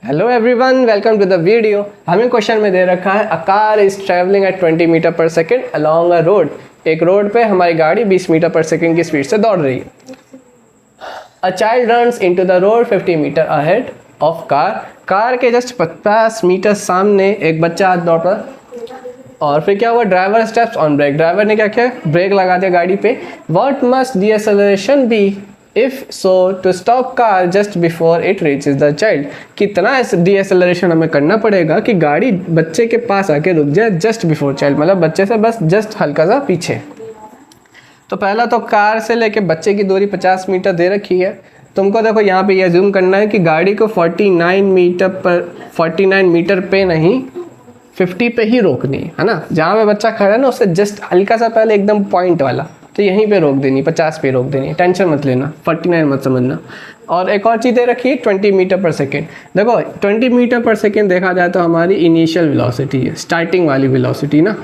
Hello everyone, welcome to the video. हमें question में दे रखा है a car is travelling at 20 metre per second along a road. एक रोड पे हमारी गाड़ी 20 मीटर पर सेकेंड की स्पीड से दौड़ रही है। A child runs into the road 50 metre ahead of car. Car के जस्ट 50 मीटर सामने एक बच्चा आज दौड़ पड़ा और फिर क्या हुआ, driver steps on brake. Driver ने क्या किया, ब्रेक लगा दिया गाड़ी पे। What must the acceleration be if so to stop car just before it reaches the child. कितना डीएक्सेलरेशन हमें करना पड़ेगा कि गाड़ी बच्चे के पास आके रुक जाए जस्ट बिफोर चाइल्ड, मतलब बच्चे से बस जस्ट हल्का सा पीछे। तो पहला तो कार से लेके बच्चे की दूरी 50 मीटर दे रखी है। तुमको देखो यहाँ पे ये जूम करना है कि गाड़ी को 49 मीटर पे नहीं 50 पे ही रोकनी है ना। जहाँ पे बच्चा खड़ा है ना उससे जस्ट हल्का सा पहले एकदम पॉइंट वाला, तो यहीं पे रोक देनी, 50 पे रोक देनी। टेंशन मत लेना, 49 मत समझना। और एक और चीज़ दे रखी है 20 मीटर पर सेकेंड। देखो 20 मीटर पर सेकेंड देखा जाए तो हमारी इनिशियल वेलोसिटी है, स्टार्टिंग वाली वेलोसिटी ना।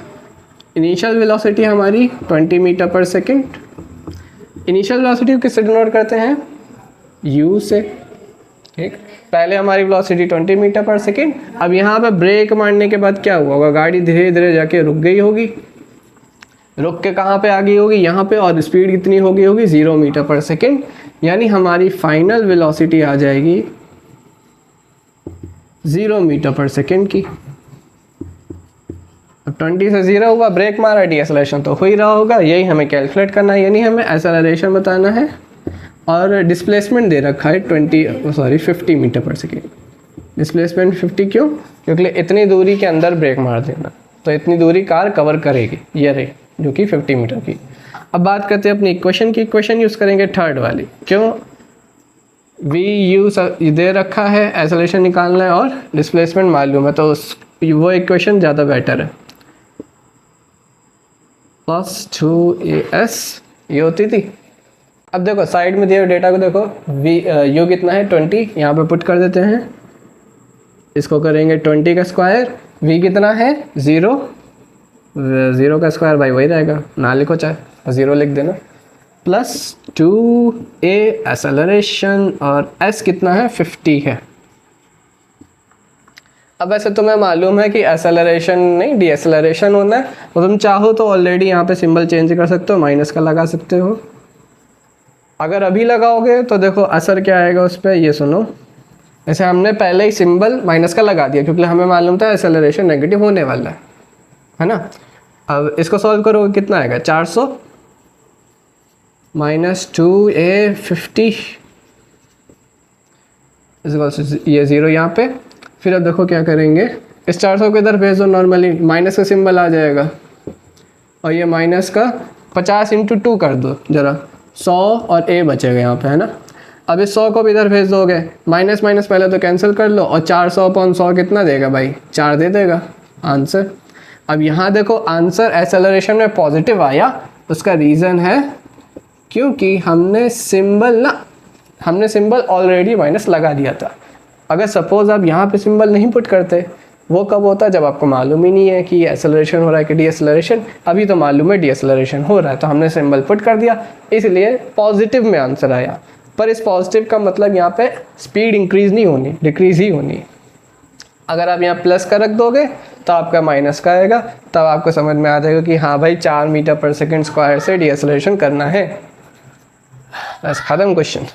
इनिशियल वेलोसिटी हमारी 20 metre per second. Initial velocity किससे डिनोट करते हैं, u से। ठीक, पहले हमारी वेलोसिटी 20 मीटर पर सेकेंड। अब यहाँ पे ब्रेक मारने के बाद क्या हुआ होगा, गाड़ी धीरे धीरे जाके रुक गई होगी। रुक के कहाँ पे आ गई होगी, यहाँ पे, और स्पीड कितनी हो गई होगी 0 मीटर पर सेकेंड। यानी हमारी फाइनल वेलोसिटी आ जाएगी 0 मीटर पर सेकेंड की। अब 20 से 0 हुआ, ब्रेक मारा, डीएक्सेलरेशन तो हो ही रहा होगा। यही हमें कैलकुलेट करना है, यानी हमें एक्सेलरेशन बताना है। और डिस्प्लेसमेंट दे रखा है 50 मीटर पर सेकेंड। डिस्प्लेसमेंट 50 क्यों, क्योंकि इतनी दूरी के अंदर ब्रेक मार देना, तो इतनी दूरी कार कवर करेगी, ये रही जो कि 50 मीटर की। अब बात करते हैं अपनी इक्वेशन की। इक्वेशन यूज़ करेंगे थर्ड वाली। क्यों, वी यू दे रखा है, एक्सेलरेशन निकालना है और डिस्प्लेसमेंट मालूम है, तो वो इक्वेशन ज़्यादा बेटर है। +2as ये होती थी। अब देखो साइड में दिए डेटा को देखो, वी यू कितना है 20, यहाँ पे पुट कर देते हैं। इसको करेंगे 20 का स्क्वायर। वी कितना है 0, 0 का स्क्वायर भाई वही रहेगा, ना लिखो चाहे 0 लिख देना। +2a एक्सेलरेशन और s कितना है 50 है। अब वैसे तुम्हें मालूम है कि एक्सेलरेशन नहीं डीएक्सेलरेशन होना है, तो तुम चाहो तो ऑलरेडी यहाँ पे सिंबल चेंज कर सकते हो, माइनस का लगा सकते हो। अगर अभी लगाओगे तो देखो असर क्या आएगा उस पर, ये सुनो। ऐसे हमने पहले ही सिंबल माइनस का लगा दिया क्योंकि हमें मालूम था एक्सेलरेशन नेगेटिव होने वाला है ना। अब इसको सॉल्व करोगे कितना आएगा, 400 -2a 50 ये 0 यहाँ पे। फिर अब देखो क्या करेंगे, इस 400 को इधर भेज दो, नॉर्मली माइनस का सिंबल आ जाएगा। और ये माइनस का 50 × 2 कर दो जरा, 100 और a बचेगा यहाँ पे, है ना। अब इस 100 को भी इधर भेज दोगे, माइनस माइनस पहले तो कैंसिल कर लो, और 400/100 कितना देगा भाई, 4 दे देगा आंसर। अब यहाँ देखो आंसर एक्सेलरेशन में पॉजिटिव आया, उसका रीज़न है क्योंकि हमने सिंबल ऑलरेडी माइनस लगा दिया था। अगर सपोज़ आप यहाँ पे सिंबल नहीं पुट करते, वो कब होता है, जब आपको मालूम ही नहीं है कि एक्सेलरेशन हो रहा है कि डीएक्सेलरेशन। अभी तो मालूम है डीएक्सेलरेशन हो रहा है, तो हमने सिंबल पुट कर दिया, इसलिए पॉजिटिव में आंसर आया। पर इस पॉजिटिव का मतलब यहाँ पे स्पीड इंक्रीज़ नहीं होनी, डिक्रीज़ ही होनी। अगर आप यहाँ प्लस का रख दोगे तो आपका माइनस का आएगा, तब आपको समझ में आ जाएगा कि हाँ भाई 4 मीटर पर सेकेंड स्क्वायर से डीएक्सेलरेशन करना है। बस खत्म क्वेश्चन।